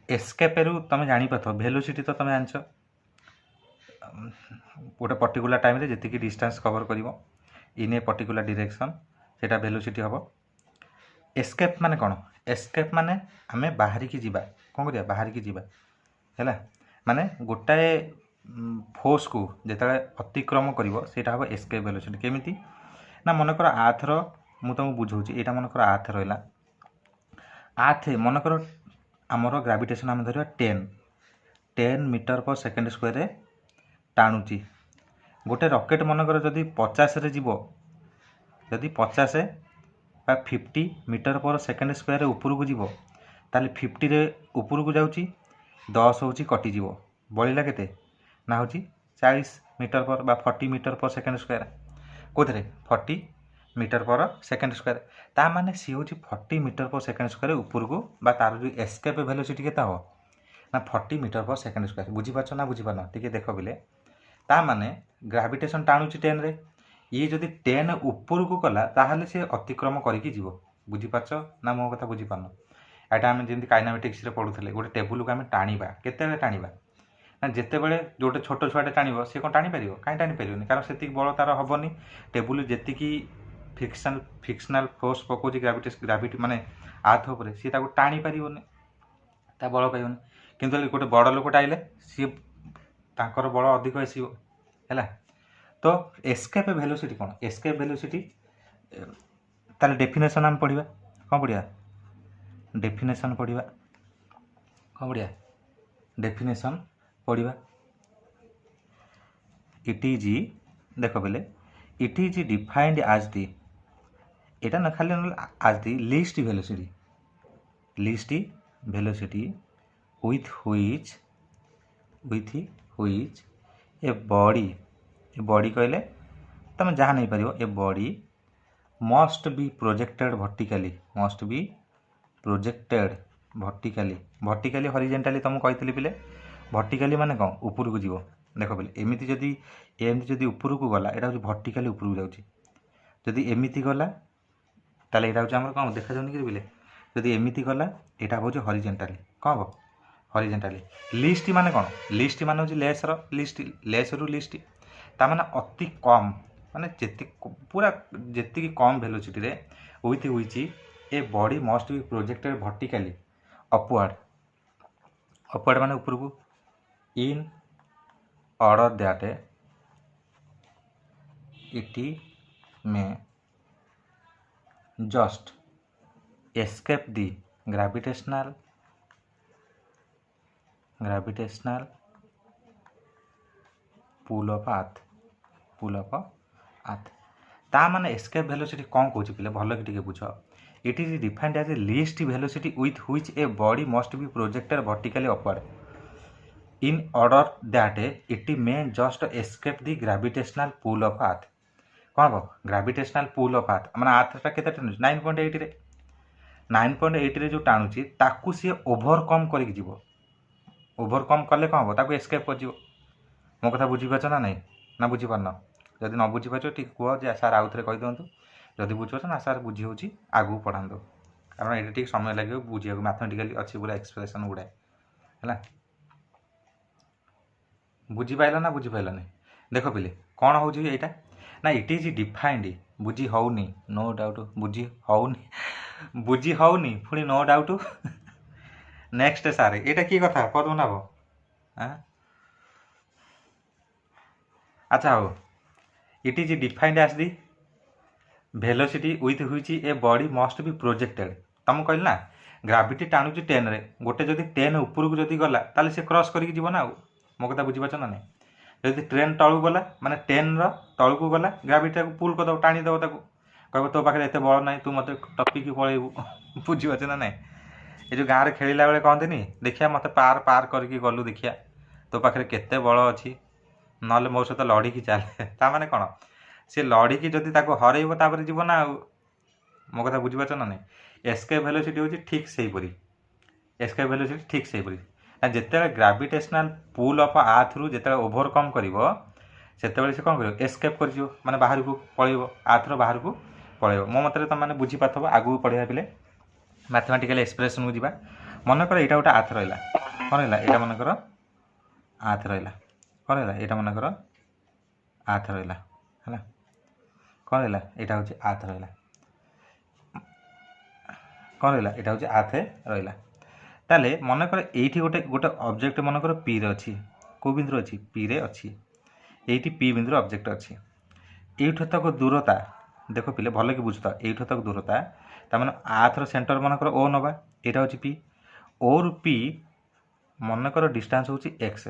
Escape रु तुम जापर velocity तो तुम जान गोटे पर्टिकुलर टाइम रे जी डिस्टेंस कवर कर इन ए पर्टिकुलर डायरेक्शन सेटा भेलोसिटी हम। एस्केप माने कौन? एस्केप माने आमे बाहर की जीवा कौन करिया बाहर की जीवा है माने गोटाए फोर्स को जिते अतिक्रम कर हम एस्केप वेलोसिटी। केमिति ना मनकर आथर मु तुमको बुझाऊँ यहाँ मनकर आथ रहा आथ मनकर आमर ग्राविटेशन आम धरवा 10 मीटर पर सेकेंड स्क्वायर टाणुची गोटे रॉकेट मनकर जदि 50 रे जीवो जदि 50 बा 50 मीटर पर सेकेंड स्क्वायर ऊपर को जीवो ताले 50 रे ऊपर को जाउची 10 होची कटिजीव बलिला केते ना होची 40 मीटर पर बा 40 मीटर पर सेकेंड स्क्वायर कोथरे 40 मीटर पर सेकेंड स्क्वायर ता माने सी होची 40 मीटर पर सेकेंड स्क्वायर ऊपर को बा तार जो एस्केप वेलोसिटी केता हो ना 40 मीटर पर सेकेंड स्क्वायर। बुझी पाछ ना बुझी पानो टिके देखो बिले ता माने ग्रेविटेशन टाणुची 10 रे ये जदि 10 ऊपर को कला ताहले से अतिक्रम करिकी जीवो। बुझी पाछ ना मो कथा बुझी पानो एटा आम जमी काइनामेटिक्स पढ़ुले गोटे टेबुल को आम टाणीबा केते टाणीबा ना जिते बड़े जोटे छोट छुआटे टाणीब सी कौन टाणी पार कहीं टाणी पारे कारण से बल तार हेनी टेबुल जी फिक्शनल फोर्स पकाउे ग्राविटी माने आर्थ उपर सी टाणी पारनी ता बल पाइबनी किंतु गोटे बड़ लोकटा आइले सी तांकर बल अधिक आसो है। तो एस्केप वेलोसिटी कौन? एस्केप वेलोसिटी ताले डेफिनेशन आम पढ़ा कौन पढ़ा डेफिनेशन पढ़ा कौन पढ़ा डेफिनेशन पढ़ा इट इज देख बोले it is defined as the एटा ना खाली as the least velocity with which a body कहले तुम जहाँ नहीं पार a body must be projected vertically horizontally तुम कही पिले वर्टिकाली माने कौन ऊपर को जीव देख पिले एमती जदि ऊपर को गला यहाँ हूँ वर्टिकाली ऊपर को जाऊँगी जदि एमती गला ताले यहाँ हूँ आम कौन देखा जाऊनी कि पिले जदि एमती गला यहाँ हूँ हॉरिजॉन्टली कौन हम हॉरिजॉन्टली। लिस्ट माने कौन? लिस्ट माने हूँ लेस रु लिस्ट ता माने अति कम माने पूरा जी कम वेलोसिटी रे with which a body must be projected vertically upward माने ऊपर को in order that it may just escape the gravitational pull of earth ता माने एस्केप वेलोसिटी कौन कौच पिले भल कि बुझ it is defined as a least velocity with which a body must be projected vertically upward in order that it may just escape the gravitational pull of earth कौन हम gravitational pull of अर्थ माने अर्थटा केते टाणुची 9.8 रे 9.8 रे जो टाणुची ताकू सी overcome करिक जीवो ओवरकम कले कौन हम ताकू एस्केप कर जीवो। मो कथा बुझीपार ना नहीं ना बुझीपारन जदि न बुझीपार ठीक कह जे सार आउ थे कहीदिंतु जदि बुझे ना सार बुझी होची आगू पढ़ातु कारण ये ठीक समय लगे बुझे मैथमेटिकली अच्छी पूरा एक्सप्रेशन गुड़ाए है बुझीपाल ना बुझीपाल नहीं देख पिले कौन हो यहाँ ना इट इज डिफाइंड बुझी होनी नो डाउट बुझी होनी पुणी नो डाउट नेक्स्ट सारे यहाँ कि कथा पद्मनाभ अच्छा हो it is defined as the velocity with which a body must be projected तुम कहल ना ग्राविटी टाणुची 10 रे गोटे जदि 10 ऊपर को जदि गला ताले से क्रॉस करके जीव ना मो कथा बुझीपार ना नहीं जदि ट्रेन तलू गला माने 10 तलू को गला ग्राविटी को पुल करदे टाणी देव ताको कह तो पाखे एत बल ना तू मत टपिक पलैबू बुझीपार ना नहीं ये जो गाँव में खेलला बेले कहते देखिया मत पार करके गलु देखिया तो पाखे केते बल अच्छी ना मो सहित लड़िकी चले ता माने कौन सी लड़िकी जदि हरइब तापर जीव ना मो कथा बुझीपार ना नहीं एस्केप वेलोसिटी हूँ ठीक से एस्केप वेलोसिटी ठीक से जिते ग्रेविटेशनल पुल ऑफ अर्थ रु जिते ओवरकम कर से कौन कर एस्केप कर माने बाहर को पलैब अर्थ बाहर को पलैब मो मत तुम मैंने बुझीपार आगू पढ़ा पिले मैथमेटिकल एक्सप्रेशन को जीवा मनकर यहाँ गोटे आथ रहा कौन रहा यहाँ मनकर आथ रहा कौन रहा यहाँ मनकर आथ रहा है कौन रहा यहाँ हूँ आथ रहा कौन रहा यहाँ हूँ आथ रहा ताले मनकर ये गोटे गोटे ऑब्जेक्ट मनकर पी रे अच्छी कौ बिंदु अच्छी पी रे अच्छी ये पी बिंदु ऑब्जेक्ट अच्छी एठू तक दूरता देख पिले भल कि बुझता एठू तक दूरता तमें आथर सेंटर मनकर ओ नवा यहाँ हूँ पी ओ रु पी मनकर डिस्टेंस हूँ एक्स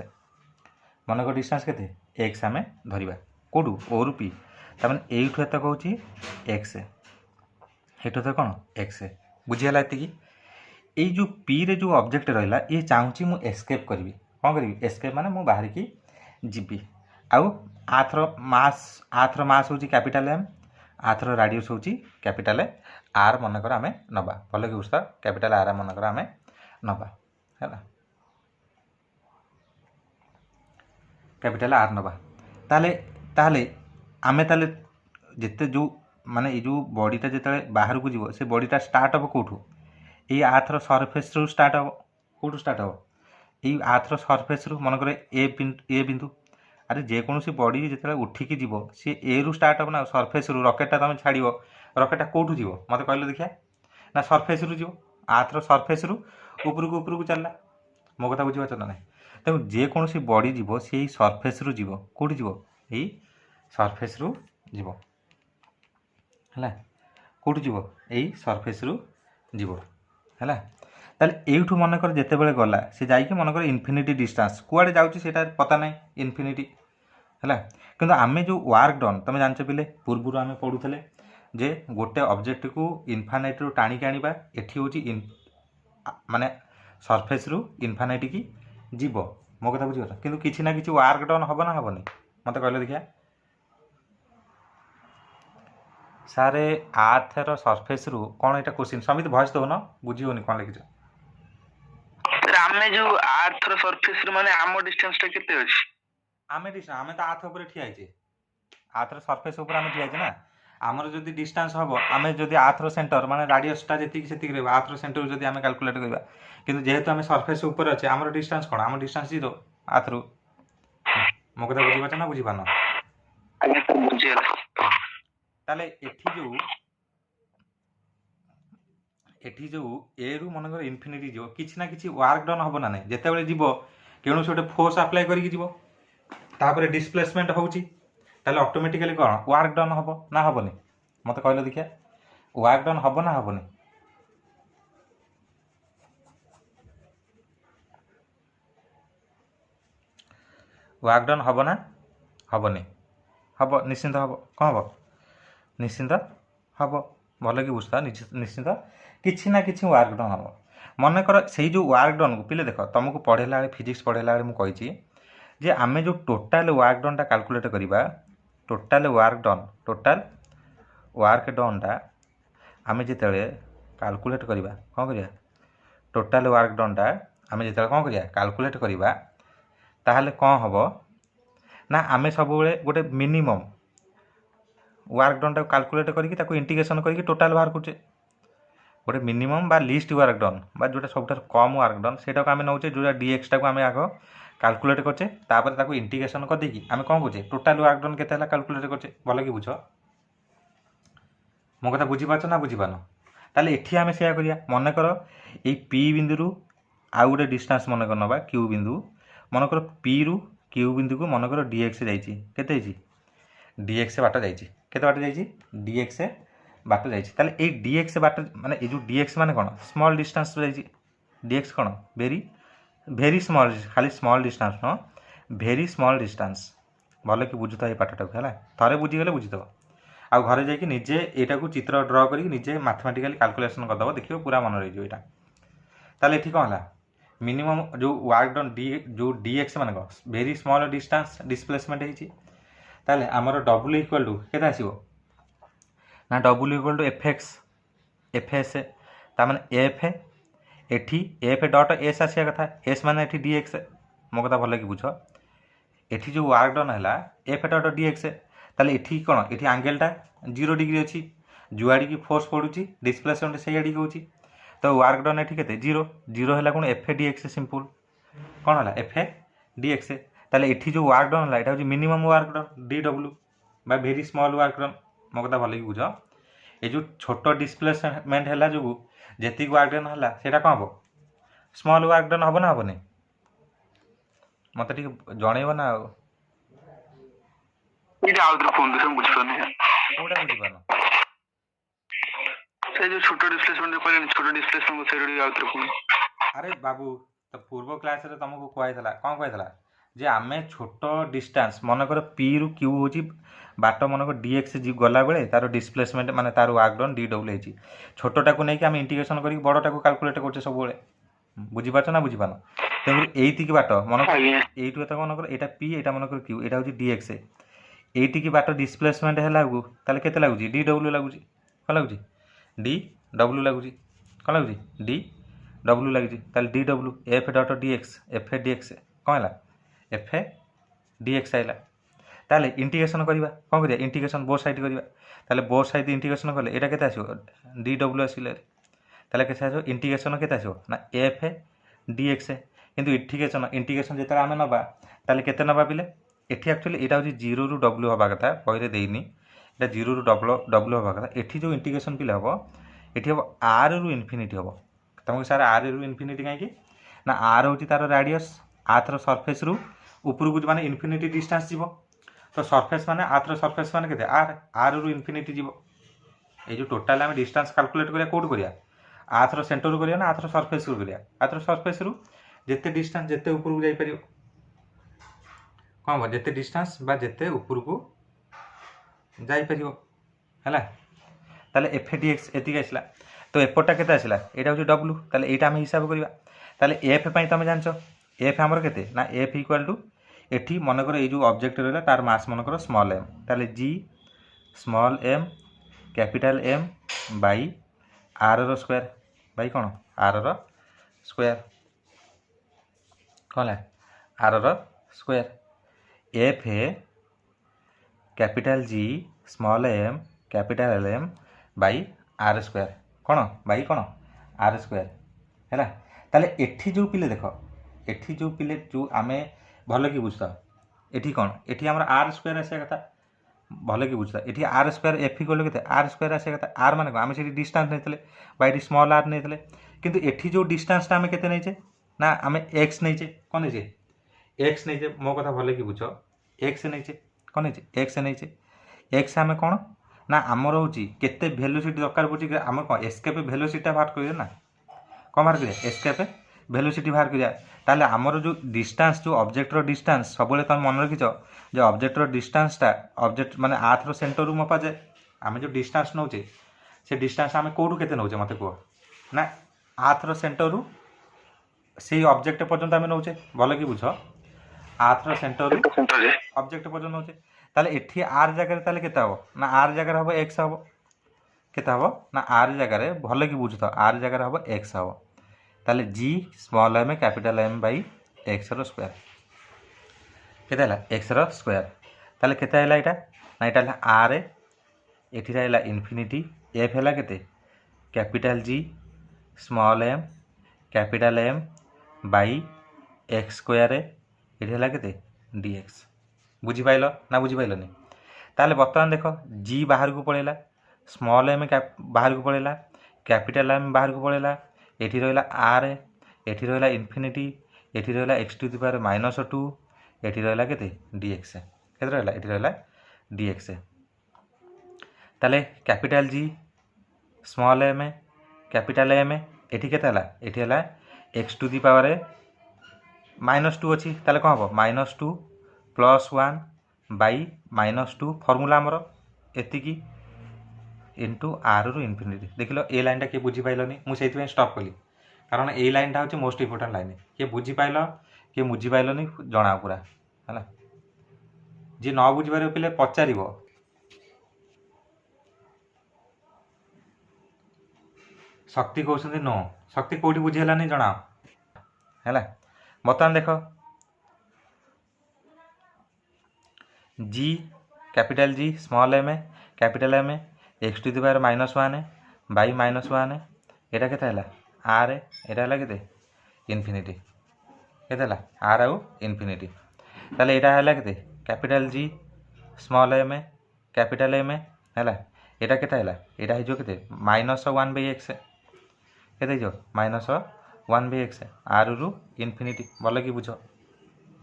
मनकर डिस्टेंस के एक्स आम धरवा कौटू ओ रु पी तमें एठू तक हूँ एक्स एठू तक कौन एक्स बुझीगला ये ये जो पी रे जो ऑब्जेक्ट रहा ये चाहूँगी मुझे एस्केप करी कौन करी एस्केप माने मुझे बाहर की जीवी आउ आथर मास हूँ कैपिटाल एम आथर राडियस हूँ कैपिटाल आर मनकर आम नवा भल कि बुझता कैपिटाल आर मनकर आम नवा है कैपिटाल आर नवा ताले आमे ताले जिते जो माने ये जो बॉडीटा जिते बाहर को जीव से बॉडीटा स्टार्ट हम कौटू ये आथर सरफेस रु स्टार्ट हम कौटू स्टार्ट हम ये आथर सरफेस रु मनकर ए बिंदु अरे जेकोसी बॉडी जिते उठिकी जीव सी ए रु स्टार्ट हम ना सरफेस रु रकेटा तुम छाड़ रकेटा कौटू जीव मत कहले देखिया ना सरफेस रु जीव आथर सरफेस रु ऊपर को चलला मो कथा बुझीपार ना ना तेणु जेकोसी बॉडी जीव सी सरफेस रु जीव कौटी जीव यही सरफेस रु जीव है कौटू जीव यही सरफेस रु जीव है ताले एठू मनकर जिते बड़े गला सी जाइए मनकर इनफिनिटी डिस्टेंस कुआड़े जाऊँगी पता ना इनफिनिटी है कि आम जो वर्क डन तुम जान पिले पूर्व आम पढ़ुले जे गोटे ऑब्जेक्ट को इनफानाइट रु टाणिक आनिबा एठी होची माने सरफेस रु इनफानाइट की जीव मो कथा बुझीगल किंतु किछि ना किछि वर्क डन हबो ना हबोनी मते कहले देखिया सारे आथर सरफेस रु कौन एटा क्वेश्चन समित भॉइस दो ना बुझी होनी कौन लिखिछ आमे जो आथर सरफेस रु माने आमो डिस्टेंस टा केते अछि आमे तो आथ ऊपर ठिया आइछे आथर सरफेस ऊपर आमे ठिया आइछे ना आमर जदि डिस्टेंस हबो आमे जदि आथर सेंटर माने रेडियस टा जेतिक सेतिक रहबो आथर सेंटर जदि आमे कैलकुलेट करबा किंतु जेहेतु आमे सरफेस ऊपर अछि आमर डिस्टेंस कोन आमर डिस्टेंस 0 आथरु मो कथा बुझी पाछ ना बुझी पानो आगे तो बुझियला ताले एठी जो ए रु मनकर इनफिनिटी जीव किछि ना किछि वर्क डन हबो ना नै जेते बेले जीव केनोसी गोटे फोर्स अप्लाई करिक जीव तापर डिस्प्लेसमेंट होउची ताले ऑटोमेटिकली कोन वर्क डन हबो ना हबोनी मते कहले देखिया वर्क डन हबो ना हबोनी वर्क डन हबो ना हबोनी हबो निश्चिंत हबो कोन हबो निश्चिंत हबो भल कि बुझता निश्चिंत किछि ना किछि वर्क डन हबो मन कर से जो वर्क डन को पिले देख तुमको पढ़ेला फिजिक्स पढ़ेला मुझे कही जे आमे जो टोटाल वर्क डन टा कैलकुलेट करिबा टोटाल वर्क डन टा आमे जिते कैलकुलेट करिबा कोन करिया टोटाल वर्क डन टा आमे जिते कोन करिया कैलकुलेट करिबा ताहले कोन हबो ना आमे सब बेले गोटे मिनिमम वर्क डन टा कैलकुलेट करके ताको इंटीग्रेशन करके टोटाल बाहर करछे गोटे मिनिमम बा लिस्ट वर्क डन बा जोटा सब कम वर्क डन से आम नौचे जो डीएक्स टाक आम आग कैलकुलेट करचे तापर ताको इंटीग्रेशन कर देकी आम कौन कहे टोटाल वर्क डन केते कैलकुलेट करचे भल कि बुझ मो कथा बुझी पाछ ना बुझी पानो ताले एठी आम सेया करिया मन कर ए पी बिंदु आउ गोटे डिस्टेंस मन कर नबा क्यू बिंदु मन कर पी रु क्यू बिंदु को मन कर डीएक्स जाइछि केते जाइछि डीएक्स बाट जाइछि केते बाट जाइछि डीएक्स बाट जाइछि ताले ए डीएक्स बाट माने ए जो डीएक्स माने कोन स्मॉल डिस्टेंस जाइछि डीएक्स कोन वेरी स्मॉल खाली small distance know very small distance भल कि बुझुता ए पाठटा को हला थरे बुझी गले बुझितबो आ घरे जाई कि निजे एटा को चित्र ड्रा करी निजे मैथमेटिकली कैलकुलेशन कर दबो देखियो पूरा मन रही जो एटा ताले एठी कोन हला मिनिमम जो वर्क डन डी जो डीएक्स माने को वेरी स्मॉल डिस्टेंस डिस्प्लेसमेंट हेछि ताले हमर डब्ल्यू इक्वल टू केता आसीबो ना W equal to F S ता माने एफ एठी एफ डॉट एस आसिया कथा एस माने एठी डीएक्स मो कथा भल कि बुझ एठी जो वर्क डन हैला एफ डॉट डीएक्स ताले एठी कोन एठी एंगलटा 0 डिग्री अछि जुआडी की फोर्स पडुची डिस्प्लेसमेंट से आडी होची तो वर्क डन एठी केते 0 0 हैला कोन एफ डी एक्स सिंपल कोन हैला एफ डी एक्स ताले एठी जो वर्क डन हैला एटा हो minimum work done D W बा वेरी स्मॉल वर्क डन मो कथा भले कि बुझ ए जो छोट डिस्प्लेसमेंट हैला जो जेति वर्क डन हैला सेटा कोन हो स्मॉल वर्क डन हबो ना हबो नै मते ठीक जणैबो ना ଏଇଟା ଆଉ ଥରେ ଫୋନ ଦେ ମୁଁ ବୁଝିପାରୁନି कोडा बुझि पानो ସେ ଯୋଉ ଛୋଟ ଡିସପ୍ଲେସମେଣ୍ଟ କହିଲେନି ଛୋଟ ଡିସପ୍ଲେସମେଣ୍ଟ ସେଇଟା ଆଉ ଥରେ ଫୋନ अरे बाबू तो पूर्व क्लास रे तुमको कहला कौन कहला जे आमे छोट डिस्टेंस मनकर पी रु क्यू होची बाट मनकर डीएक्स जी गला बेले तार डिस्प्लेसमेंट माने तार वर्क डन डी डब्ल्यू हेची छोटटा को नै कि आमे इंटीग्रेशन करी बड़टा को कैलकुलेट करछे सब बेले बुझि पाछ ना बुझि पानो तेमु एइति की बाट मनकर एइटु त मनकर एटा पी एटा मनकर क्यू एटा होची डीएक्स एइति की बाट डिस्प्लेसमेंट हैला गु ताले केते लागुची डी डब्ल्यू लागुची का लागुची डी डब्ल्यू लागुची का लागुची डी डब्ल्यू लगी ताल डी डब्ल्यू एफ डट डी एक्स कौन है एफ डी एक्स आइला ताले इंटीग्रेशन करवा कौन करिया इंटीग्रेशन बोथ साइड करवा ताले बोथ साइड इंटीग्रेशन कले एटा केते आसीबो डी डब्ल्यू आसिले ताले केते आसीबो इंटीग्रेशन केते आसीबो ना एफ डी एक्स किंतु इंटीग्रेशन जेता आमे नबा ताले केते नबा पिले एठी एक्चुअली एटा होची 0 रु डब्ल्यू हबा कथा पहिले देइनी एटा 0 रु डब्ल्यू हबा कथा एठी जो इंटीग्रेशन पिले हबो एठी हबो आर रु इन्फिनिटी हबो तुमको सार आर रु इन्फिनिटी कहीं ना आर हूँ तार रेडियस आथर सरफेस रु ऊपर को माने इन्फिनिटी डिस्टेंस जीव तो सरफेस माने आथर सरफेस माने केते आर आर रु इन्फिनिटी जीव ए जो टोटल आम डिस्टेंस कैलकुलेट करिया कोड करिया आथर सेंटर रु करिया ना आथर सरफेस रु करिया आथर सरफेस रु जेते डिस्टेंस जेते ऊपर को जाई परियो कौन हो जेते डिस्टेंस बा जेते ऊपर को जाई परियो हला ताले एफ डी एक्स एतिक आसला तो एपटा केते आसला एटा होची डब्ल्यू ताले एटा हम हिसाब करबा ताले एफ पई तमे जानछो एफ हमर केते ना एफ इक्वल टू एठी मन कर ए जो ऑब्जेक्ट रहला तार मास मन कर स्मॉल एम ताले G small M capital M by r रो स्क्वायर बाई कोन आर रो स्क्वायर कोला आर रो स्क्वायर एफ है capital G small M capital M by are square कौन बाई कौन आर स्क्वायर है ताले एठी जो पिले देख एठी जो पिले जो आमे भल कि बुझता एठी कौन एठी हमर आर स्क्वायर आसे कथा भल कि बुझता एठी आर स्क्वायर एफ इक्वल केते आर स्क्वायर आसे कथा आर माने आमे सेठी डिस्टेंस नेतले बाई स्मॉल आर नेतले किंतु एठी जो डिस्टेंस ता आमे केते नेचे ना आमे एक्स नेचे कोन नेचे एक्स नेचे मो कथा भल कि बुझो एक्स नेचे कोन नेचे एक्स आमे कोन ना आमर हूँ केते भेलोसिटी दरकार पड़ी आम कौन एस्केप भेलोसिटी बाहर करिया ना कौन बाहर करिया एस्केप भेलोसिटी बाहर करिया ताले आमर जो डिस्टेंस जो ऑब्जेक्ट रो डिस्टेंस सब तुम मन रखिच जो ऑब्जेक्ट रो डिस्टेंसटा ऑब्जेक्ट माने आथ रो सेंटर रु मपा जाए आम जो डिस्टेंस नौचे से डिस्टेंस आम कौटू केते नौचे मते कह ना आथ रो सेंटर रु से ऑब्जेक्ट पर्यंत आम नौचे भल कि बुझ आथ रो सेंटर रु ऑब्जेक्ट पर्यंत नौचे ताले एठी आर जगह ताले केते हबो ना आर जगह हबो एक्स हबो केते हबो ना आर जगह भल कि बुझ आर जगह हबो एक्स हबो ताले G small M capital M by x रो स्क्वायर केते हला एक्स रो स्क्वायर ताले केते हला एटा ना एटा हला आर एठी हला इन्फिनिटी एफ हला केते capital G small M capital M by X square एठी हला केते डीएक्स बुझी पाइल ना बुझी पाइलनी ताले बर्तमान देख जी बाहर को पड़ेला स्मॉल एम बाहर को पड़ेला कैपिटल एम बाहर को पड़ेला एठी रहला आर एठी रहला इन्फिनिटी एठी रहला एक्स टू द पावर -2 एठी रहला केते डीएक्स केते रहला एठी रहला डीएक्स ताले capital G small M capital M एठी केते हला एठी हला एक्स टू द पावर -2 अछि ताले कोन हबो -2 +1 बाई -2 फॉर्मूला आमर एतिकी इंटू आर रु इन्फिनिटी देख लो ए लाइन किए बुझी पाइलनी मुझे स्टॉप कली कारण ए लाइन हूँ मोस्ट इंपोर्टेंट लाइन किए बुझी पाइल किए बुझी पाइलनी जना पूरा है जी न बुझीपार पिले पचार शक्ति कहते नो शक्ति कौटी बुझीगलानी जना है बर्तमान देख G capital G small M capital M x to the power -1 by -1 एटा केते हला आर एटा है केते इनफिनिटी केते है आर आउ इनफिनिटी ताले एटा है केते capital G small M capital M है एटा केते है एटा है जो केते -1/x केते जो -1/x आर रु इनफिनिटी भल कि बुझ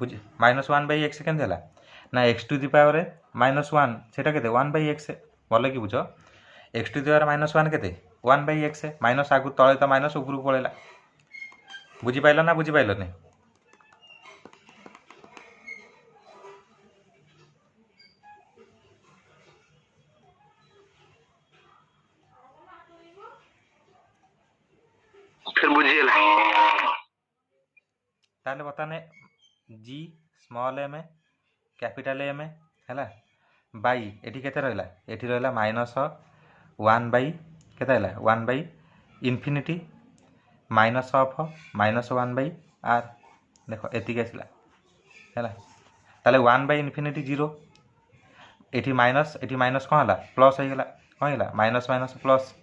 बुझ -1/x केते है ना x⁻⁻1 सेटा केते 1/x भल कि बुझ x⁻⁻1 केते 1/x माइनस आगु तले तो माइनस ऊपर को पळेला बुझी पाइल ना बुझी पाइल नहीं फिर बुझिएला ताले बताने जी स्मॉल एम कैपिटल एम है बाई एटी केते रहला एटी रहला -1 केते है 1 इनफिनिटी माइनस ऑफ -1/r देख एति आसला है ताले 1 इनफिनिटी 0 एटी माइनस कौन है प्लस हो गला कौन है माइनस माइनस प्लस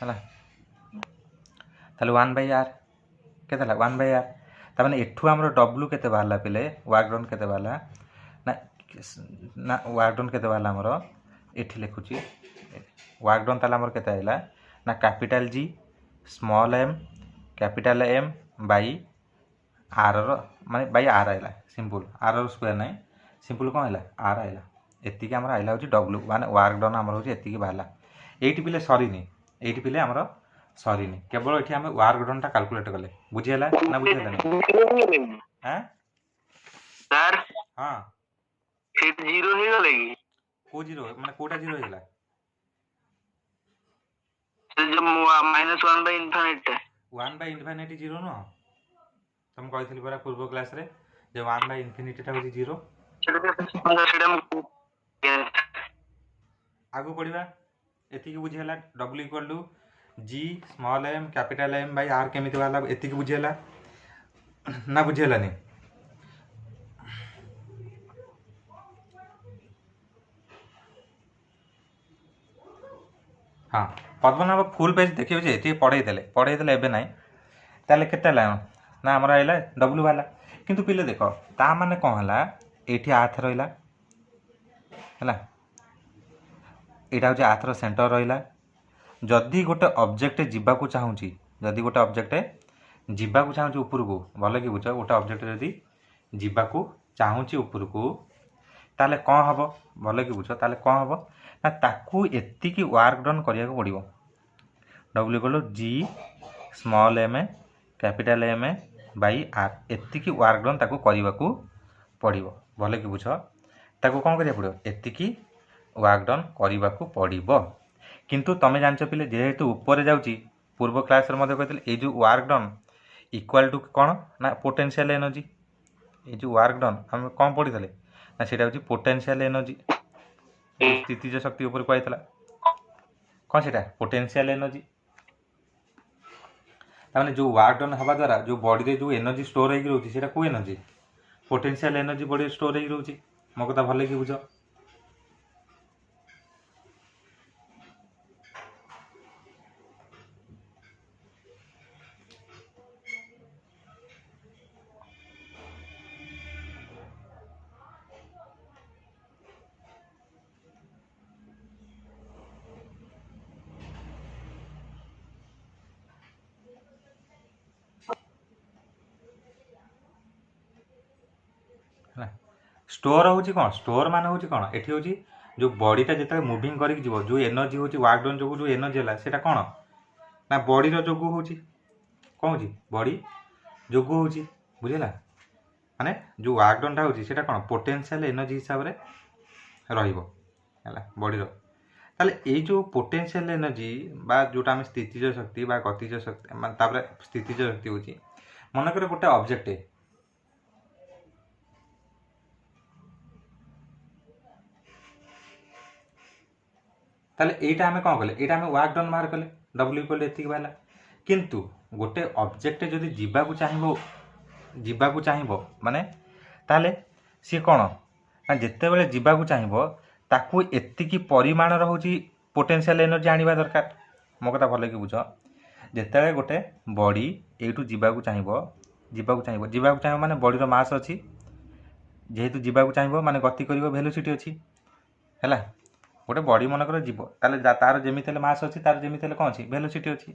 है ताले 1/r केते 1/r ताने एठू हमर डब्ल्यू केते बाहरला पिले वर्क डन केते बाहरला ना ना वर्क डन केते बाहरला हमर एठी लिखुची वर्क डन ताला हमर केते आइला ना capital G small M capital M by r रो माने बाई आर आइला सिंपल आर रो स्क्वायर नाही सिंपल कोन आइला आर आइला एति के हमर आइला होची डब्ल्यू माने वर्क डन हमर होची एति के बाहरला एठी पिले सॉरी नी एठी पिले हमर सॉरी नी केवल एठी हम वर्क डन टा कैलकुलेट करले बुझियला ना बुझियला नहीं हैं सर हां फिर 0 हो गले की को 0 माने कोटा 0 हो गला तो जो -1/इनफिनिटी 1/इनफिनिटी 0 न तुम कहथिली परा पूर्व क्लास रे जे 1/इनफिनिटी टा होची 0 आगु पढ़िबा एति के बुझियला w equal to g small m capital m by r केमिति वाला एति के बुझियला ना बुझियला नहीं हाँ पद्मनाभ फुल पेज देखिए जे एति पढ़ाई देले एबे नाही ताले केते ला ना हमरा आइला w वाला किंतु पिले देखो ता माने कोन हला एठी आथ रहिला हला एटा हो आथर सेंटर रहिला जदि गोटे ऑब्जेक्ट जीवा को चाहूची जदि गोटे ऑब्जेक्ट जीवा को चाहूची ऊपर को भले कि बुझ गोटे ऑब्जेक्ट जदि जीवा को चाहूची ऊपर को ताले कोन हबो भले कि बुझ ताले कोन हबो ना ताकू एति की वर्क डन करिया को पड़िबो w equal g small m capital m by r एति की वर्क डन ताकू करिवा को पड़िबो भले कि बुझ ताकू कोन करिया पड़िबो एति की वर्क डन करिवा को पड़िबो किंतु तमे जानछ पिले जेहेतु ऊपर जाउची पूर्व क्लास रे मध्ये कहतले ए जो वर्क डन इक्वल टू कोन ना पोटेंशियल एनर्जी ए जो वर्क डन हम कोन पढी थले ना सेटा होची पोटेंशियल एनर्जी स्थितिज शक्ति ऊपर कहतला कोन सेटा पोटेंशियल एनर्जी ताने जो वर्क डन हवा द्वारा जो बॉडी रे जो एनर्जी स्टोर होई रहउची सेटा को energy potential energy body store होई रहउची मो कथा भले कि बुझो स्टोर होची कोन स्टोर मान होची कोन एठी होची जो बॉडी ता जते मूविंग करी जीवो जो एनर्जी होची वर्क डन जो जो एनर्जी हला सेटा कोन ना बॉडी रो जोगु होची कोन होची बॉडी जोगु होची बुझिला माने जो वर्क डन ता होची सेटा कोन पोटेंशियल एनर्जी हिसाब रे रहिबो हला बॉडी रो ताले ए जो पोटेंशियल एनर्जी बा जोटा हम स्थितिज शक्ति बा गतिज शक्ति मान तापर स्थितिज शक्ति होची मन करे गोटे ऑब्जेक्ट है ताले एटा हमें कौन कले एटा हमें वर्क डन बाहर कले w इक्वल एति बाला किंतु गोटे ऑब्जेक्ट जदि जीवा को चाहिबो माने ताले सी कोन ना जत्ते बेले जीवा को चाहिबो ताकू एति की परिमाण रहउची पोटेंशियल एनर्जी आनिबा दरकार मो कथा भले कि बुझ ଯେତେବେଳେ ଗୋଟେ ବଡ଼ି ଏଇଠୁ ଯିବାକୁ ଚାହିଁବ ମାନେ ବଡ଼ିର ମାସ୍ ଅଛି, ଯେହେତୁ ଯିବାକୁ ଚାହିଁବ ମାନେ ଗତି କରିବ, ଭେଲୋସିଟି ଅଛି ହେଲା। ଗୋଟେ ବଡ଼ି ମନେକର ଯିବ, ତାହେଲେ ତାର ଯେମିତି ହେଲେ ମାସ୍ ଅଛି, ତାର ଯେମିତି ହେଲେ କ'ଣ ଅଛି, ଭେଲୋସିଟି ଅଛି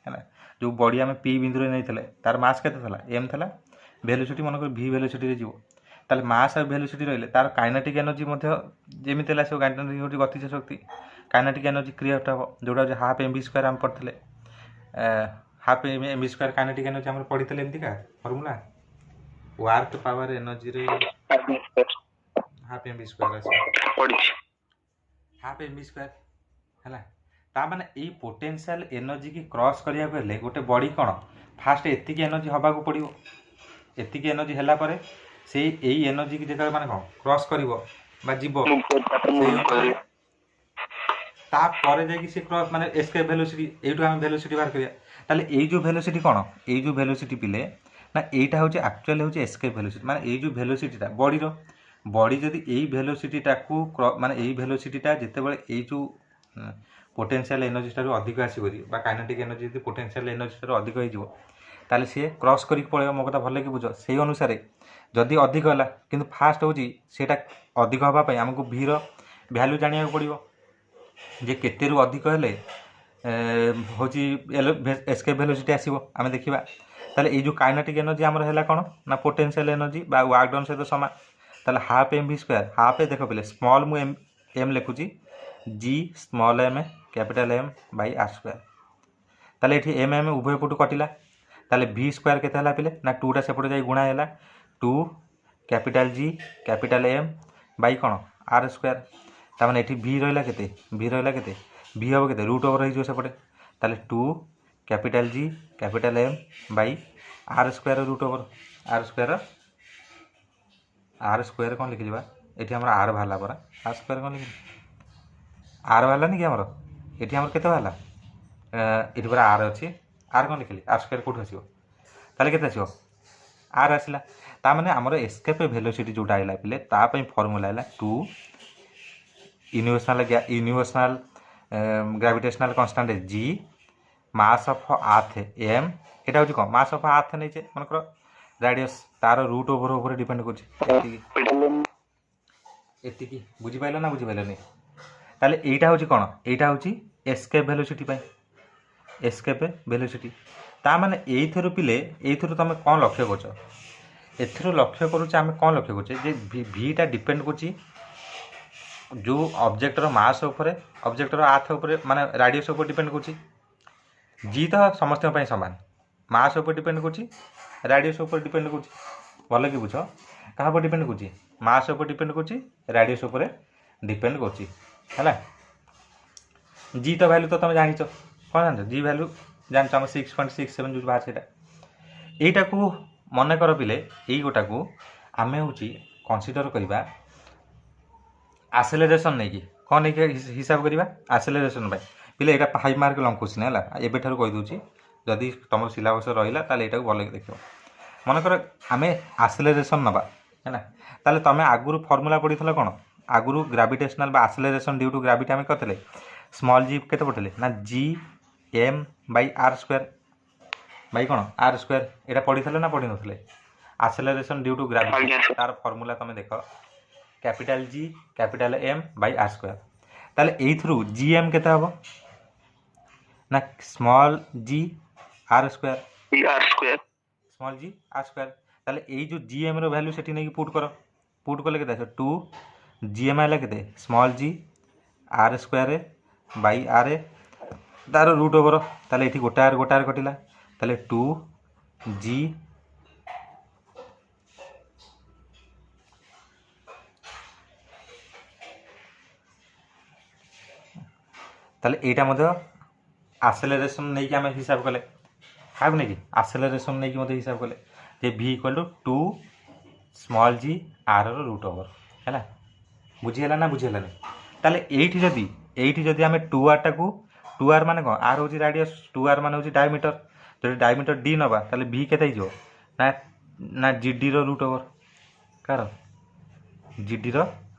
ହେଲା। ଯେଉଁ ବଡ଼ି ଆମେ ପି ବିନ୍ଦୁରେ ନେଇଥିଲେ ତାର ମାସ୍ କେତେ ଥିଲା, ଏମ୍ ଥିଲା, ଭେଲୋସିଟି ମନେକର ଭି ଭେଲୋସିଟିରେ ଯିବ, ତାହେଲେ ମାସ୍ ଆଉ ଭେଲୋସିଟି ରହିଲେ ତାର କାଇନେଟିକ୍ ଏନର୍ଜି ମଧ୍ୟ ଯେମିତି ହେଲେ ଆସିବ। କାଇନେଟିକ୍ ହେଉଛି ଗତିଜ ଶକ୍ତି, କାଇନେଟିକ୍ ଏନର୍ଜି କ୍ରିଏଟ୍ ହେବ, ଯେଉଁଟା ହେଉଛି ହାଫ୍ mv ସ୍କୋୟାର ଆମେ ପଢ଼ିଥିଲେ। Half mv square kinetic energy ଆମର ପଢ଼ିଥିଲେ ଏମିତିକା ଫର୍ମୁଲା, ୱାର୍କ ପାୱାର ଏନର୍ଜିରେ ହାଫ୍ mv ସ୍କୋୟାର ଆସିବ, ହାଫ୍ mv ସ୍କୋୟାର ହେଲା। ତାମାନେ ଏଇ ପୋଟେନ୍ସିଆଲ ଏନର୍ଜି କି କ୍ରସ୍ କରିବାକୁ ହେଲେ ଗୋଟେ ବଡ଼ି କ'ଣ ଫାଷ୍ଟ ଏତିକି ଏନର୍ଜି ହେବାକୁ ପଡ଼ିବ। ଏତିକି ଏନର୍ଜି ହେଲା ପରେ ସେଇ ଏଇ ଏନର୍ଜି କି ଯେତେବେଳେ ମାନେ କ'ଣ କ୍ରସ୍ କରିବ ବା ଯିବ, ତାପରେ ଯାଇକି ସେ କ୍ରସ୍ ମାନେ ଏସ୍କେପ୍ ଭେଲୋସିଟି, ଏଇଠୁ ଆମେ ଭେଲୋସିଟି ବାହାର କରିବା। ତାହେଲେ ଏଇ ଯେଉଁ ଭେଲୋସିଟି କ'ଣ, ଏଇ ଯେଉଁ ଭେଲୋସିଟି ପିଲେ ନା ଏଇଟା ହେଉଛି ଆକ୍ଚୁଆଲି ହେଉଛି ଏସ୍କେପ୍ ଭେଲୋସିଟି, ମାନେ ଏଇ ଯେଉଁ ଭେଲୋସିଟିଟା ବଡ଼ି ଯଦି ଏଇ ଭେଲୋସିଟିଟାକୁ ମାନେ ଏଇ ଭେଲୋସିଟିଟା ଯେତେବେଳେ ଏଇ ଯେଉଁ ପୋଟେନ୍ସିଆଲ ଏନର୍ଜି ଠାରୁ ଅଧିକ ଆସିକରି ବା କାଇନେଟିକ୍ ଏନର୍ଜି ଯଦି ପୋଟେନ୍ସିଆଲ ଏନର୍ଜି ଠାରୁ ଅଧିକ ହେଇଯିବ ତାହେଲେ ସିଏ କ୍ରସ୍ କରିକି ପଳେଇବ। ମୋ କଥା ଭଲକି ବୁଝ। ସେଇ ଅନୁସାରେ ଯଦି ଅଧିକ ହେଲା, କିନ୍ତୁ ଫାଷ୍ଟ ହେଉଛି ସେଇଟା ଅଧିକ ହେବା ପାଇଁ ଆମକୁ ଭିର ଭ୍ୟାଲୁ ଜାଣିବାକୁ ପଡ଼ିବ, ଯେ କେତେରୁ ଅଧିକ ହେଲେ ହେଉଛି ଏସ୍କେପ୍ ଭେଲୋସିଟି ଆସିବ ଆମେ ଦେଖିବା। ତାହେଲେ ଏଇ ଯେଉଁ କାଇନେଟିକ୍ ଏନର୍ଜି ଆମର ହେଲା କ'ଣ ନା ପୋଟେନ୍ସିଆଲ ଏନର୍ଜି ବା ୱାର୍କ ଡନ୍ ସହିତ ସମାନ। ତାହେଲେ ହାଫ୍ mv ସ୍କୋୟାର, ହାଫ୍ ଦେଖ ପିଲେ ସ୍ମଲ୍ ମୁଁ ଏମ୍ ଲେଖୁଛି, G small m capital M by r square. ତାହେଲେ ଏଠି ଏମ୍ ଉଭୟ ପଟୁ କଟିଲା, ତାହେଲେ ଭି ସ୍କୋୟାର କେତେ ହେଲା ପିଲେ ନା 2ଟା ସେପଟେ ଯାଇ ଗୁଣା ହେଲା, 2 capital G capital M Bai କ'ଣ ଆର୍ ସ୍କୋୟାର। ତାମାନେ ଏଠି ଭି ରହିଲା କେତେ, ଭି ହେବ କେତେ, ରୁଟ୍ ଓଭର ହେଇଯିବ ସେପଟେ। ତାହେଲେ 2 capital G capital M by r square root over R square କ'ଣ ଲେଖିଯିବା, ଏଠି ଆମର ଆର୍ ବାହାରିଲା ପରା, ଆର୍ ସ୍କୋୟାର କ'ଣ ଲେଖିଲି, ଆର୍ ବାହାରିଲାନି କି ଆମର, ଏଠି ଆମର କେତେ ବାହାରିଲା, ଏଠି ପୁରା ଆର୍ ଅଛି, ଆର୍ କ'ଣ ଲେଖିଲି, ଆର୍ ସ୍କୋୟାର କେଉଁଠୁ ଆସିବ, ତାହେଲେ କେତେ ଆସିବ, ଆର୍ ଆସିଲା। ତାମାନେ ଆମର ଏସ୍କେପ୍ ଭେଲୋସିଟି ଯେଉଁଟା ଆଇଲା ପିଲେ ତା ପାଇଁ ଫର୍ମୁଲା ହେଲା 2 universal gravitational constant G mass of earth M. এটা ହେଉଛି କ'ଣ ମାସ୍ ଅଫ୍ ଆର୍ଥ ନେଇଛେ ମନେକର ରାଡ଼ିୟସ୍, ତାର ରୁଟ୍ ଓଭର ଉପରେ ଡିପେଣ୍ଡ କରୁଛି। ଏତିକି ବୁଝିପାରିଲ ନା ବୁଝିପାରିଲନି? ତାହେଲେ এইটা ହେଉଛି କ'ଣ, এইটা ହେଉଛି ଏସ୍କେପ୍ ଭେଲୋସିଟି ପାଇଁ, ଏସ୍କେପ୍ ଭେଲୋସିଟି। ତା ମାନେ ଏଇଥିରୁ ପିଲେ ଏଇଥିରୁ ତୁମେ କ'ଣ ଲକ୍ଷ୍ୟ କରୁଛ, ଏଥିରୁ ଲକ୍ଷ୍ୟ କରୁଛେ ଆମେ କ'ଣ ଲକ୍ଷ୍ୟ କରୁଛେ ଯେ ଭିଟା ଡିପେଣ୍ଡ କରୁଛି ଯେଉଁ ଅବଜେକ୍ଟର ମାସ୍ ଉପରେ, ଅବଜେକ୍ଟର ଆର୍ଥ ଉପରେ ମାନେ ରାଡ଼ିୟସ୍ ଉପରେ ଡିପେଣ୍ଡ କରୁଛି। ଜି ତ ସମସ୍ତଙ୍କ ପାଇଁ ସମାନ, ମାସ୍ ଉପରେ ଡିପେଣ୍ଡ କରୁଛି, ରାଡ଼ିୟସ୍ ଉପରେ ଡିପେଣ୍ଡ କରୁଛି। ଭଲ କି ବୁଝ, କାହା ଉପରେ ଡିପେଣ୍ଡ କରୁଛି, ମାସ୍ ଉପରେ ଡିପେଣ୍ଡ କରୁଛି, ରାଡ଼ିୟସ୍ ଉପରେ ଡିପେଣ୍ଡ କରୁଛି ହେଲା। ଜି ତ ଭ୍ୟାଲୁ ତ ତୁମେ ଜାଣିଛ, କ'ଣ ଜାଣିଛ, ଜି ଭ୍ୟାଲୁ ଜାଣିଛ ଆମ 6.67 ଯେଉଁ ବାହାରେ ସେଇଟା। এইটাକୁ ମନେକର ପିଲେ ଏଇ ଗୋଟାକୁ ଆମେ ହେଉଛି କନସିଡର କରିବା ଆସେଲେରେସନ୍ ନେଇକି, କ'ଣ ନେଇକି ହିସାବ କରିବା, ଆସେଲେରେସନ୍ ପାଇଁ। ପିଲେ ଏଇଟା 5 ମାର୍କ ଲଙ୍ଗ କ୍ୱେଶ୍ଚିନ୍ ହେଲା, ଏବେଠାରୁ କହିଦେଉଛି, ଯଦି ତୁମର ସିଲାବସ୍ ରହିଲା ତାହେଲେ ଏଇଟାକୁ ଭଲକି ଦେଖିବ। ମନେକର ଆମେ ଆସେଲେରେସନ୍ ନେବା ହେଲା, ତାହେଲେ ତୁମେ ଆଗରୁ ଫର୍ମୁଲା ପଢ଼ିଥିଲ କ'ଣ, ଆଗରୁ ଗ୍ରାଭିଟେସନାଲ ବା ଆସେଲେରେସନ୍ ଡ୍ୟୁ ଟୁ ଗ୍ରାଭିଟି ଆମେ କରିଥିଲେ, ସ୍ମଲ୍ ଜି କେତେ ପଢ଼ିଥିଲେ ନା G M by r square Bai କ'ଣ ଆର୍ ସ୍କୋୟାର, ଏଇଟା ପଢ଼ିଥିଲେ ନା ପଢ଼ିନଥିଲେ? ଆସେଲେରେସନ୍ ଡ୍ୟୁ ଟୁ ଗ୍ରାଭିଟି ତାର ଫର୍ମୁଲା ତୁମେ ଦେଖ, capital G capital M by r square. ତାହେଲେ এইଥିରୁ ଜି ଏମ୍ କେତେ ହେବ ନା small g r square, small g r square. ତାହେଲେ এই ଯେଉଁ ଜି ଏମ୍ର ଭ୍ୟାଲୁ ସେଠି ନେଇକି ପୁଟ୍ କର, ପୁଟ୍ କଲେ କେତେ ଆସିବ, 2 ଜି ଏମ୍ ହେଲା କେତେ small g r square by r ତାର ରୁଟ୍ ଓଭର। ତାହେଲେ ଏଠି ଗୋଟାଏ କଟିଲା, ତାହେଲେ 2 ଜି তাহলে এইটা ମଧ୍ୟ ଆସେଲେରେସନ୍ ନେଇକି ଆମେ ହିସାବ କଲେ, କାହାକୁ ନେଇକି ଆସେଲେରେସନ୍ ନେଇକି ମଧ୍ୟ ହିସାବ କଲେ ଯେ v equal to 2 small g ଆର୍ର ରୁଟ୍ ଓଭର ହେଲା। ବୁଝିହେଲା ନା ବୁଝିହେଲାନି? ତାହେଲେ এইଠି ଯଦି ଆମେ 2r ଟୁ ଆର୍ ମାନେ କ'ଣ, ଆର୍ ହେଉଛି ରାଡ଼ିୟସ୍, 2r ମାନେ ହେଉଛି ଡାଇମିଟର, ଯଦି ଡାଇମିଟର ଡି ନେବା ତାହେଲେ ଭି କେତେ ହେଇଯିବ ନା ଜିଡ଼ିର ରୁଟ୍ ଓଭର, କାହାର ଜିଡ଼ିର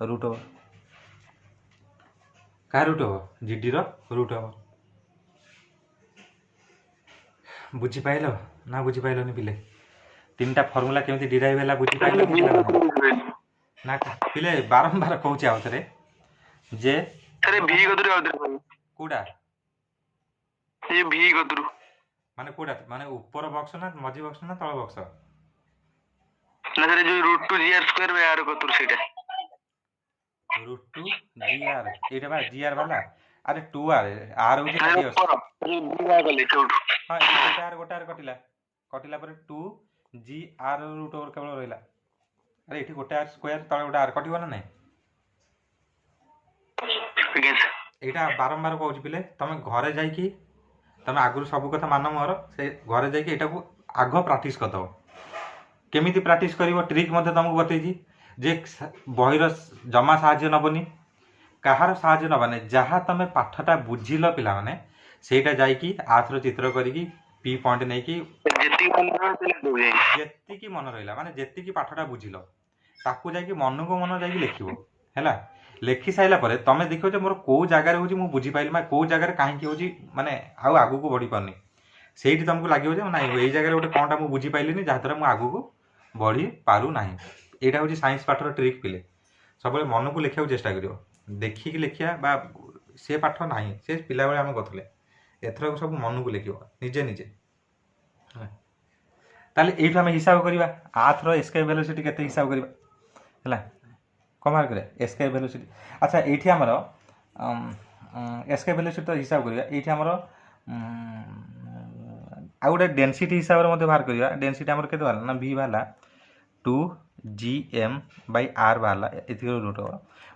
ରୁଟ୍ ଓଭର, କାହା ରୁଟ୍ ଓଭର, ଜିଡ଼ିର ରୁଟ୍ ଓଭର। बुझिपाइल ना बुझिपाइलनि पिले तीनटा फर्मुला केमिति डिराइव होला बुझिपाइल कि पिले ना पिले बारंबार कहूछि आउ थरे जे अरे भी गदुरु आउथरे कोडा ये भी गदुरु माने कोडा माने ऊपर बॉक्स ना मझी बॉक्स ना तळ बॉक्स ना सर जो root 2 g r square by r गदुरु सेटा √2 जीआर एटा बा जीआर वाला अरे 2r r होछि अरे रेडियस ऊपर ये बिना गले चौडु हां गोटे आर कटिला कटिला पर 2 जीआर रूट ओवर केवल रहिला अरे एठी गोटे आर स्क्वायर तळे गोटे आर कटिबो ना नै एटा बारंबार कहूछि पिले तमे घरे जाई कि तमे आगुर सब कथा मान मोर से घरे जाई कि एटा को आगो प्रैक्टिस करदो केमिति प्रैक्टिस करिवो ट्रिक मध्ये तुमको बतैछि जे बहिर जमा साहाय्य नबनी कहार साहाय्य नबाने जहाँ तमे पाठटा बुझिल पिला माने सेटा जाई कि आथरो चित्र करिकि पी पॉइंट नै कि जेतिकी मन रहिला माने जेतिकी पाठटा बुझिल ताकू जाई कि मन को मन जाई कि लिखिबो हैला लेखि साइला परे तमे देखो जे मोर को जगह रे होजी मु बुझी पाइल मा को जगह रे काहे कि होजी माने आउ आगु को बढ़ी पारनी सेठी तुमको लागियो जे ना एई जगह रे गोटे कोनटा मु बुझी पाइलिनी जहा द्वारा मु आगु को बढ़ी पारु नाही एटा होजी साइंस पाठर ट्रिक पिले सबले मन को लेखिया चेष्टा करियो देखि कि लेखिया बा से पाठ नाही से पिला बेले हम गथले एथरा सब मन को लेखियो निजे निजे ताले एठु हम हिसाब करिबा आथरो एस्केप वेलोसिटी केते हिसाब करिबा हैला कमार करे एस्केप वेलोसिटी अच्छा एठी हमर एस्केप वेलोसिटी हिसाब करिया एठी हमर आ गोटे डेंसिटी हिसाब रे मध्ये बाहर करिया डेंसिटी हमर केते वाला ना v वाला 2 gm बाय r वाला एथिरो रूट ओवर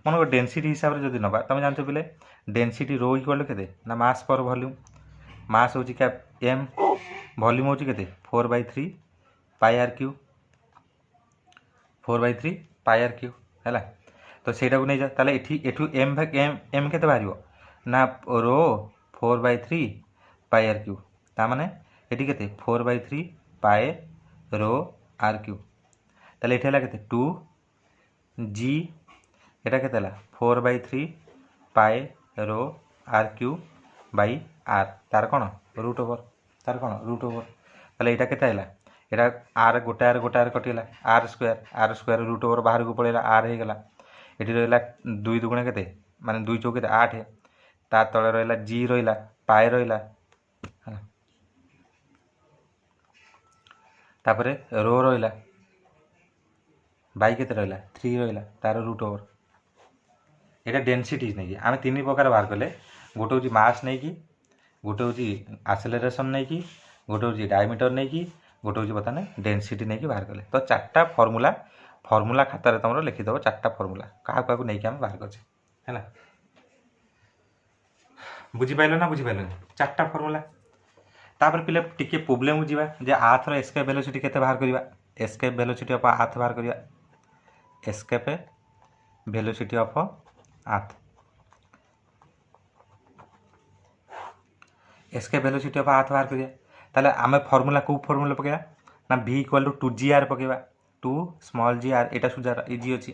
मन को डेंसिटी हिसाब रे जदी नबा तमे जानतो पिले डेंसिटी रो इक्वल केते ना मास पर वॉल्यूम मास होची क्या m वॉल्यूम होची केते 4/3 पाई r क्यूब 4/3 पाई r क्यूब हैला तो सेटा को नै जा ताले एठी एठु m भाग m केते बाहरियो ना रो 4/3 पाई r क्यूब ता माने एठी केते 4/3 पाई रो r क्यूब ताले एठी हला केते 2 g एटा केते हला 4/3 पाई रो r क्यूब बाई r तार कोन रूट ओवर ताले एटा केते हला एटा r गोटे आर कटिला r स्क्वायर रूट ओवर बाहर को पळेला r हे गेला एठी रहला 2 दुगुणे केते माने 2 चौके 8 ता तळे रहला g रहला पाई रहला तापरे रो रहला बाई केते रहला 3 रहला तार रूट ओवर एटा डेंसिटी नै कि आमे तीन प्रकार बाहर करले गोटे होची मास नै कि गोटे होची एक्सेलरेशन नै कि गोटे होची डायमीटर नै कि गोटे होची बताने डेंसिटी नै कि बाहर करले तो चारटा फार्मूला खाता रे तमरो लिखि दबो चारटा फार्मूला काहा काहा को नै कि हम बाहर करछे हैला बुझी पाइलो ना बुझी पाइलो चारटा फार्मूला तापर पिले टिके प्रॉब्लम हो जिबा जे आथ रो एस्केप वेलोसिटी केते बाहर करिबा एस्केप वेलोसिटी ऑफ आथ बाहर करिबा एस्केप वेलोसिटी ऑफ आथ एस्केप वेलोसिटी ऑफ आथ बाहर करिया ताले आमे फार्मूला को फार्मूला पकेया ना v इक्वल टू 2gr पकेबा 2 स्मॉल gr एटा सुजार इजी अछि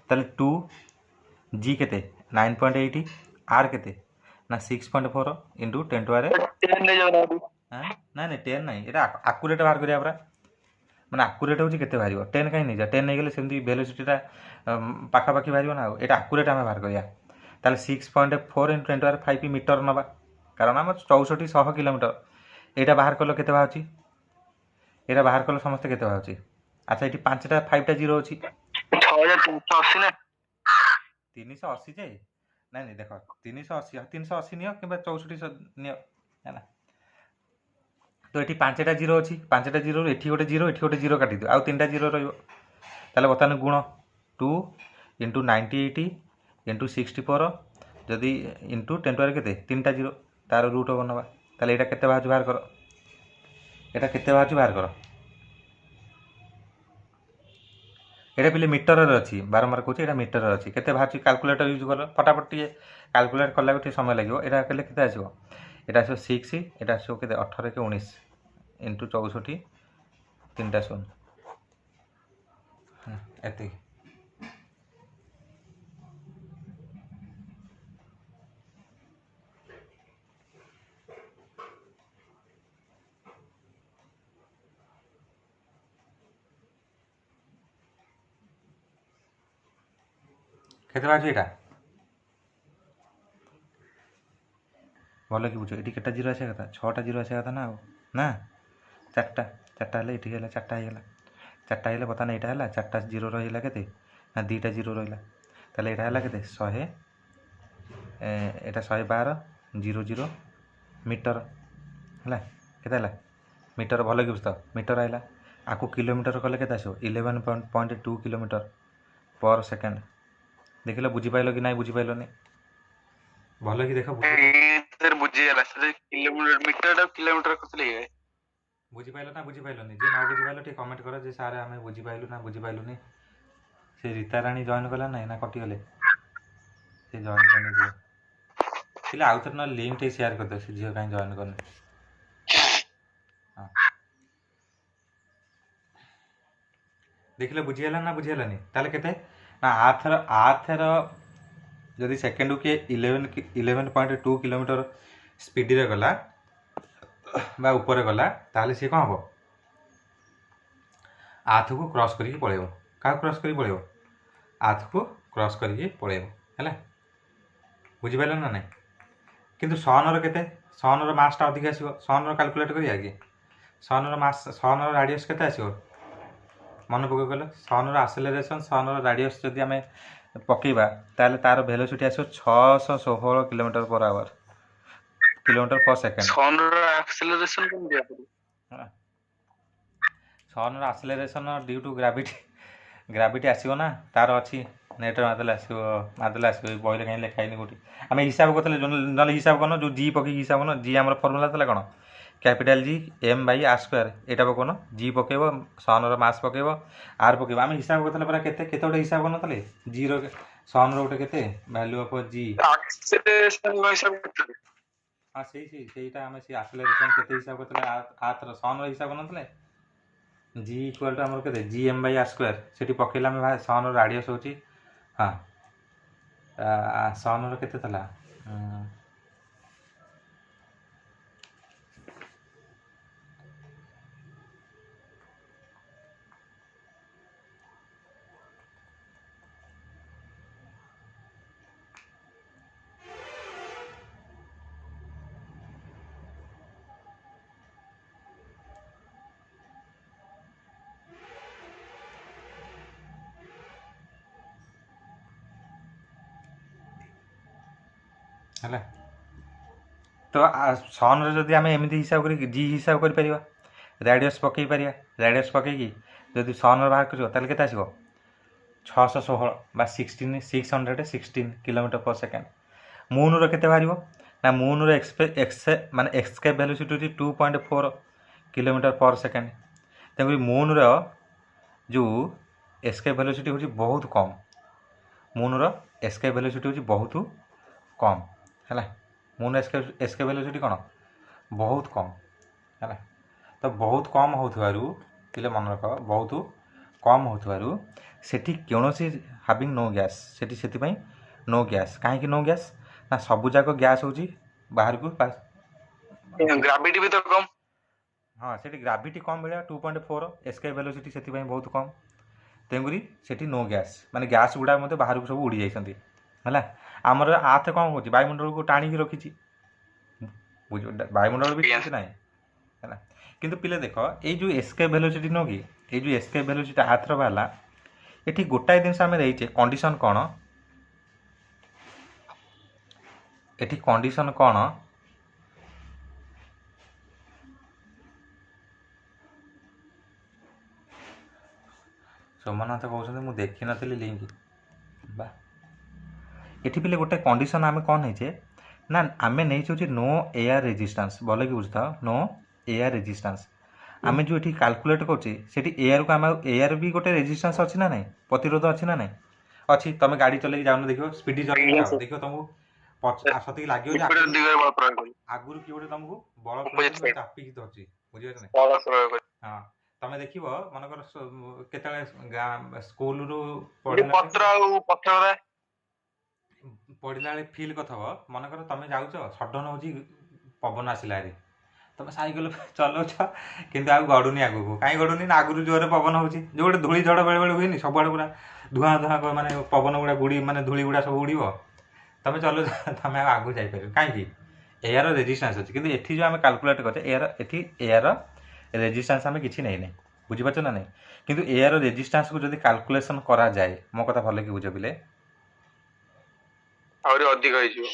ताले 2 g केते 9.80 r केते ना 6.4 into 10 to r 10 ले जाओ ना ना नहीं 10 नहीं एटा एक्यूरेट बाहर करिया परा माने एक्यूरेट होची केते बाहरियो 10 काई नहीं जा 10 नहीं गेले सेमती वेलोसिटीटा पाखा पाखी बाहरियो ना एटा एक्यूरेट हम बाहर करिया ताले 6.4 into 10 to r 5 मीटर नबा कारण हम 6400 किलोमीटर एटा बाहर करलो केते बाहउची एटा बाहर करलो समस्त केते बाहउची अच्छा एटी 5टा 5टा जीरो अछि 6380 ना 380 जे नहीं नहीं देखो 380 नियो किबा 6400 नियो हैला तो एटी 5टा जीरो अछि 5टा जीरो एठी गोटे जीरो काटी दियो आ 3टा जीरो रहइबो ताले बताने गुण 2 into 9080 into 64 जदी into 10 to r केते 3टा जीरो तार रूट बनबा ताले एटा केते बाहर बाहर करो एटा केते बाहर करो एटा पिले मीटर रे अछि बारंबार कहूची एटा मीटर रे अछि केते बाहर कैलकुलेटर यूज कर फटाफट टिए कैलकुलेट करला गोटे समय लागिवो एटा केले केते आसीबो एटा आसीबो 6 एटा आसीबो केते 18 के 19 into 64 तीनटा शून्य एते କେତେ ବାହାରୁଛି ଏଇଟା ଭଲ କି ବୁଝ ଏଠି କେତେ ଜିରୋ ଆସିବା କଥା 6ଟା ଜିରୋ ଆସିବା କଥା ନା ଆଉ ନା 4ଟା ହେଲେ ଏଠି ହେଲା 4ଟା ହେଇଗଲା 4ଟା ହେଇଗଲେ ବର୍ତ୍ତମାନ ଏଇଟା ହେଲା 4ଟା ଜିରୋ ରହିଲା କେତେ ନା 2ଟା ଜିରୋ ରହିଲା ତାହେଲେ ଏଇଟା ହେଲା କେତେ 100 ଏଇଟା 112 ମିଟର ହେଲା କେତେ ହେଲା ମିଟର ଭଲ କି ବୁଝ ମିଟର ଆଇଲା ଆକୁ କିଲୋମିଟର କଲେ କେତେ ଆସିବ 11.2 କିଲୋମିଟର पर सेकेंड देखिल बुझीपाल कि ना बुझीपालनी भल कि देख बुझीगला किलोमीटर किलोमीटर कसले बुझीपाल ना बुझीपालनी जे ना बुझीपाल टे कमेंट कर जे सारे आम बुझीपालु ना बुझीपालुनी से रीता राणी जॉइन कला ना कटिगले से जॉइन करनी झील पिले आउ थे ना लिंक टे शेयर कर दे से झील कहीं जॉइन करनी हाँ देखिले बुझीगला ना बुझीगलानी ताले केते ना आथर जदि सेकेंड के 11.2 किलोमीटर स्पीड रे गला बा ऊपर गला ताले सी कौन हम आथ को क्रॉस करके पड़ेब क्या क्रॉस कर पड़ेब आथ को क्रॉस करके पड़ेब है बुझीपाल ना ना किंतु सनर केते सनर मासटा अधिक आसो सनर कैलकुलेट करिया कि सनर मास सनर राडियस केते आसो मन पक कल सनर आसेलरेशन सनर राडियस जदि आम पकेबा ताले तार वेलोसिटी आसो 616 किलोमीटर पर आवर किलोमीटर पर सेकेंड सनर एक्सेलरेशन कोन दिया सनर आसेलरेशन ड्यू टू ग्राविटी आसो ना तार अच्छी नेट मारदेले आसो बही कहीं लिखाई कौटी आम हिसाब करते ना हिसाब करना जो जी पक हिसाब करना जी आम फर्मुला था कौन capital G M by are square यहाँ पकौन जी पकेब सनर मास पकेब आर पकेब आम हिसाब करते पूरा केते गोटे हिसाब करनते जी सनर गोटे केते वैल्यू ऑफ जी हाँ सहीटा आम से आसेलरेशन केते हिसाब करते आथर सनर हिसाब करनते जी इक्वाल टू आमर केते G M by are square से पकेला आम सनर राडियस होची हाँ सनर केते थला है तो सन जदि आम एमती हिसाब कर जी हिसाब कर रेडियस पकई पार रेडियस पकईकि जदि सन बाहर कर के आसो 616 बा 616 किलोमीटर पर सेकेंड मून रे बाहर ना मून माने एक्सकेप वेलोसिटी 2.4 किलोमीटर पर सेकेंड तेणुक मून जो एस्केप वेलोसिटी हूँ बहुत कम मून एस्केप वेलोसिटी हूँ बहुत कम है मून एस्केप वेलोसिटी कौन बहुत कम है तो बहुत कम हो पिले मन रख बहुत कम हो कौन हाविंग नो गैस से नो गैस कहीं नो गैस ना सबू जाक गैस हो बाहर को ग्रेविटी भी तो कम हाँ से ग्राविटी कम मिले 2.4 एस्केप वेलोसिटी से बहुत कम तेणुक से नो गैस माने गैस गुड़ा बाहर को सब उड़ी जाती है आमर आथ कौन हो वायुमंडल को टाणी रखी वायुमंडल भी ना है किंतु पिले देख ये जो एस्केप वेलोसिटी नो कि ये जो एस्केप वेलोसिटी आथर बाहला ये गोटाए जिन आम रहीचे कंडीशन कौन ये कंडीशन कौन सोमनाथ कहते मुझे देखी नी लिंक बा ये पिले गोटे कंडीशन आम कौन है ना आम नहीं नो एयर रेजिस्टेंस भल कि बुझा नो एयर रेजिस्टेंस आम जो ये कैलकुलेट करछे एयर को आम एयर भी गोटे रेजिस्टेंस अच्छी ना नहीं प्रतिरोध अच्छी ना नहीं अच्छी तुम गाड़ी चल जाऊन देख स्पीड चल देख तुमको सती लगे आगुरी किए गोटे तुमको बल चापिकी धरची बुझे हाँ तुम देख मनकर केत स्कूल पढ़ला फिल कथब मनकर तुम जाऊच सडन हो पवन आसला तुम साइकेल चलाउछ कि गड़ुनी आगू कहीं गड़ुनी ना आगुरी जोर पवन हो जो गोटे धूली झड़ बेले बेले हुए सब आड़े पूरा ଧୂଆଁ ଧୂଆଁ ମାନେ ପବନ ଗୁଡ଼ା ଗୁଡ଼ି ମାନେ ଧୂଳି ଗୁଡ଼ା ସବୁ ଉଡ଼ିବ, ତମେ ଚଲଉଛ, ତମେ ଆଉ ଆଗକୁ ଯାଇପାରିବ। କାହିଁକି? ଏହାର ରେଜିଷ୍ଟାନ୍ସ ଅଛି। କିନ୍ତୁ ଏଠି ଯେଉଁ ଆମେ କାଲକୁଲେଟ୍ କରୁଛେ ଏଠି ଏହାର ରେଜିଷ୍ଟାନ୍ସ ଆମେ କିଛି ନେଇନେ, ବୁଝିପାରୁଛ ନା ନାହିଁ? କିନ୍ତୁ ଏହାର ରେଜିଷ୍ଟାନ୍ସକୁ ଯଦି କାଲକୁଲେସନ୍ କରାଯାଏ, ମୋ କଥା ଭଲ କି ବୁଝ ପିଲେ, ଆହୁରି ଅଧିକ ହେଇଯିବ।